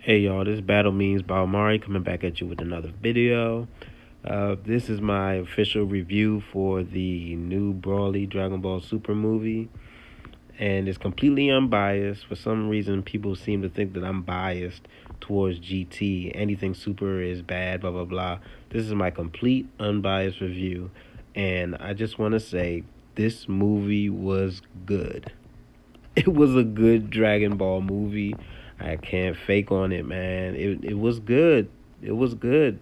Hey y'all, this Battle Means by Omari coming back at you with another video. This is my official review for the new Broly Dragon Ball Super movie, and it's completely unbiased. For some reason, people seem to think that I'm biased towards GT. Anything Super is bad, blah blah blah. This is my complete unbiased review, and I just want to say this movie was good. It was a good Dragon Ball movie. I can't fake on it, man. It was good. It was good.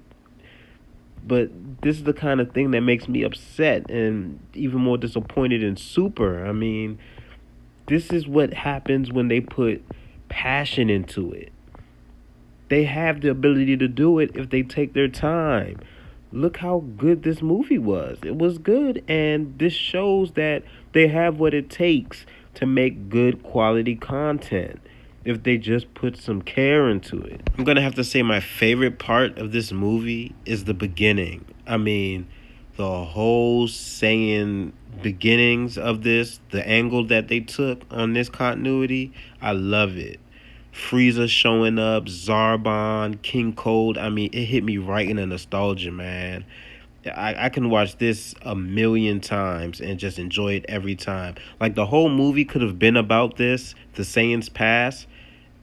But this is the kind of thing that makes me upset and even more disappointed in Super. I mean, this is what happens when they put passion into it. They have the ability to do it if they take their time. Look how good this movie was. It was good, and this shows that they have what it takes to make good quality content if they just put some care into it. I'm gonna have to say my favorite part of this movie is the beginning. I mean, the whole saying beginnings of this, the angle that they took on this continuity, I love it. Frieza showing up, Zarbon, King Cold. I mean, it hit me right in the nostalgia, man. I can watch this a million times and just enjoy it every time. Like, the whole movie could have been about this, the Saiyans past,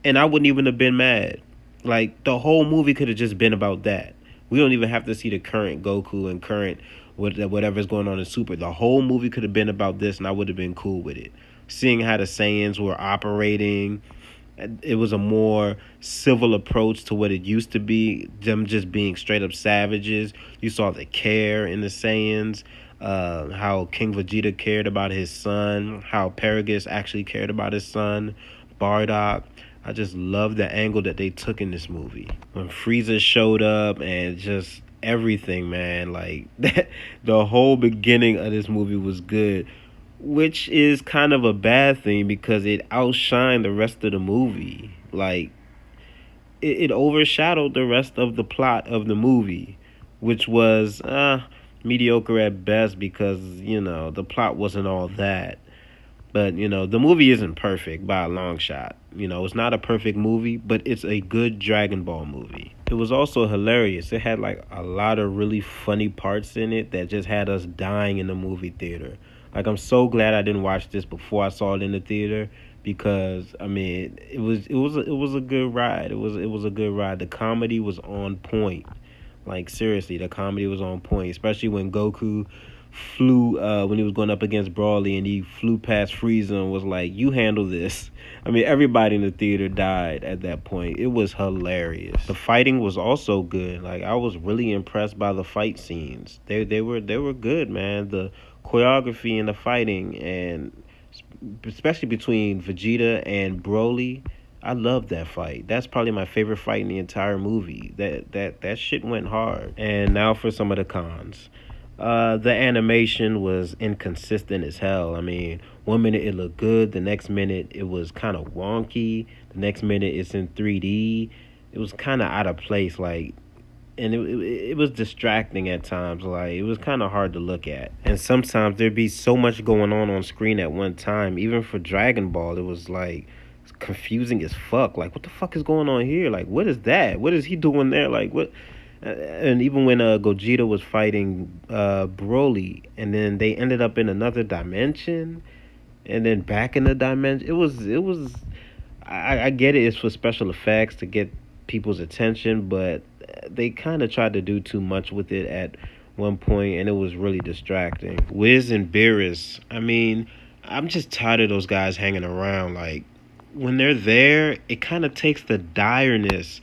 and I wouldn't even have been mad. Like, the whole movie could have just been about that. We don't even have to see the current Goku and current whatever's going on in Super. The whole movie could have been about this, and I would have been cool with it. Seeing how the Saiyans were operating, it was a more civil approach to what it used to be, them just being straight up savages. You saw the care in the Saiyans, how King Vegeta cared about his son, how Paragus actually cared about his son, Bardock. I just love the angle that they took in this movie. When Frieza showed up and just everything, man, like that, the whole beginning of this movie was good, which is kind of a bad thing because it outshined the rest of the movie. Like, it overshadowed the rest of the plot of the movie, which was mediocre at best because, the plot wasn't all that. But, the movie isn't perfect by a long shot. It's not a perfect movie, but it's a good Dragon Ball movie. It was also hilarious. It had like a lot of really funny parts in it that just had us dying in the movie theater. Like, I'm so glad I didn't watch this before I saw it in the theater because I mean it was a good ride. It was a good ride. The comedy was on point. Like, seriously, the comedy was on point, especially when Goku flew when he was going up against Broly and he flew past Frieza and was like, "You handle this." I mean, everybody in the theater died at that point. It was hilarious. The fighting was also good. Like, I was really impressed by the fight scenes. They were good, man. The choreography and the fighting, and especially between Vegeta and Broly, I love that fight. That's probably my favorite fight in the entire movie. That shit went hard. And now for some of the cons. The animation was inconsistent as hell. I mean, one minute it looked good, the next minute it was kind of wonky, the next minute it's in 3D. It was kind of out of place, like, and it was distracting at times. Like, it was kind of hard to look at, and sometimes there'd be so much going on screen at one time. Even for Dragon Ball, it was like confusing as fuck. Like, what the fuck is going on here? Like, what is that? What is he doing there? Like, what? And even when Gogeta was fighting Broly, and then they ended up in another dimension, and then back in the dimension, it was. I get it. It's for special effects to get people's attention, but they kind of tried to do too much with it at one point, and it was really distracting. Wiz and Beerus, I mean, I'm just tired of those guys hanging around. Like, when they're there, it kind of takes the direness,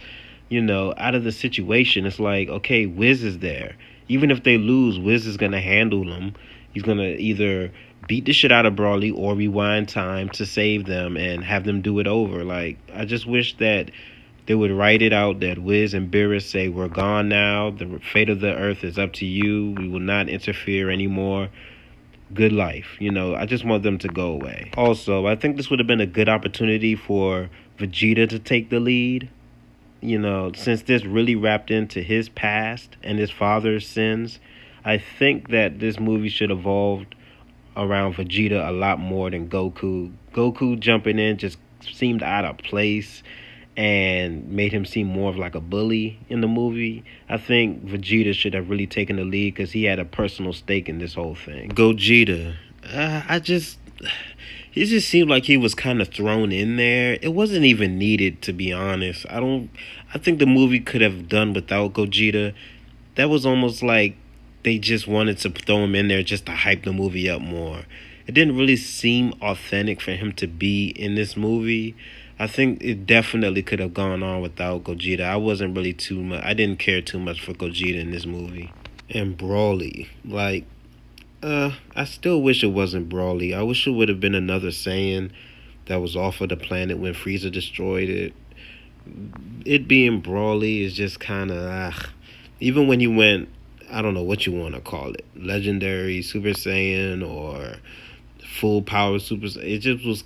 out of the situation. It's like, okay, Wiz is there. Even if they lose, Wiz is going to handle them. He's going to either beat the shit out of Broly or rewind time to save them and have them do it over. Like, I just wish that they would write it out that Wiz and Beerus say, "We're gone now. The fate of the earth is up to you. We will not interfere anymore. Good life." I just want them to go away. Also, I think this would have been a good opportunity for Vegeta to take the lead. Since this really wrapped into his past and his father's sins, I think that this movie should evolve around Vegeta a lot more than Goku. Goku jumping in just seemed out of place, and made him seem more of like a bully in the movie. I think Vegeta should have really taken the lead because he had a personal stake in this whole thing. Gogeta, he just seemed like he was kind of thrown in there. It wasn't even needed, to be honest. I think the movie could have done without Gogeta. That was almost like they just wanted to throw him in there just to hype the movie up more. It didn't really seem authentic for him to be in this movie. I think it definitely could have gone on without Gogeta. I wasn't really too much. I didn't care too much for Gogeta in this movie. And Broly, I still wish it wasn't Broly. I wish it would have been another Saiyan that was off of the planet when Frieza destroyed it. It being Broly is just kind of even when he went, I don't know what you want to call it, legendary Super Saiyan or full power Super Saiyan. It just was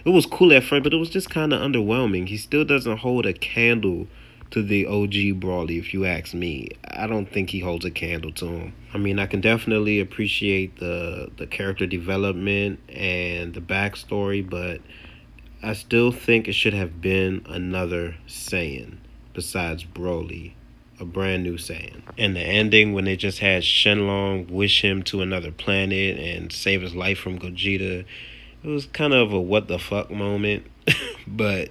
it was cool at first, but it was just kind of underwhelming. He still doesn't hold a candle to the OG Broly, if you ask me. I don't think he holds a candle to him. I mean, I can definitely appreciate the character development and the backstory, but I still think it should have been another Saiyan besides Broly, a brand new Saiyan. And the ending when they just had Shenlong wish him to another planet and save his life from Gogeta, it was kind of a what the fuck moment. But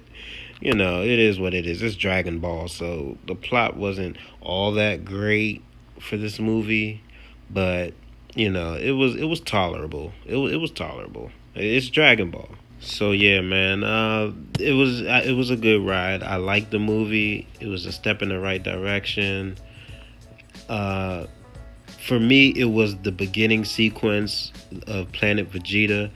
it is what it is. It's Dragon Ball, so the plot wasn't all that great for this movie, but it was tolerable. It was tolerable. It's Dragon Ball. So yeah, man, it was a good ride. I liked the movie. It was a step in the right direction. For me, it was the beginning sequence of Planet Vegeta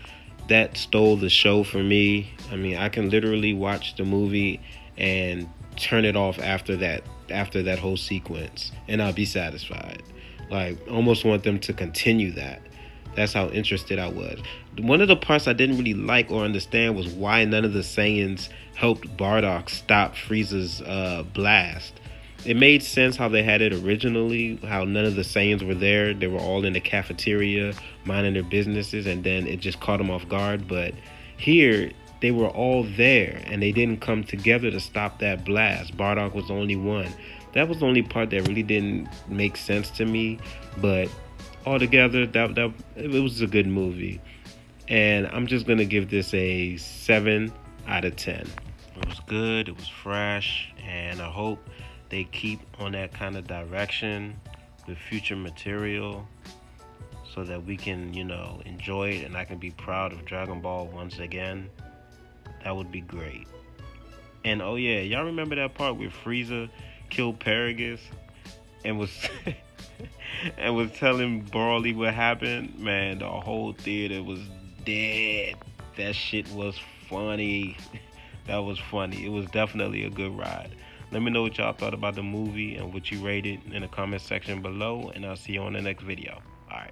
that stole the show for me. I mean, I can literally watch the movie and turn it off after that whole sequence, and I'll be satisfied. Like, almost want them to continue that. That's how interested I was. One of the parts I didn't really like or understand was why none of the Saiyans helped Bardock stop Frieza's blast. It made sense how they had it originally, how none of the Saiyans were there. They were all in the cafeteria minding their businesses, and then it just caught them off guard. But here, they were all there, and they didn't come together to stop that blast. Bardock was the only one. That was the only part that really didn't make sense to me. But altogether, that it was a good movie. And I'm just going to give this a 7 out of 10. It was good, it was fresh, and I hope they keep on that kind of direction with future material so that we can, enjoy it and I can be proud of Dragon Ball once again. That would be great. And oh yeah, y'all remember that part where Frieza killed Paragus and was and was telling Broly what happened? Man, the whole theater was dead. That shit was funny. That was funny. It was definitely a good ride. Let me know what y'all thought about the movie and what you rated in the comment section below, and I'll see you on the next video. All right.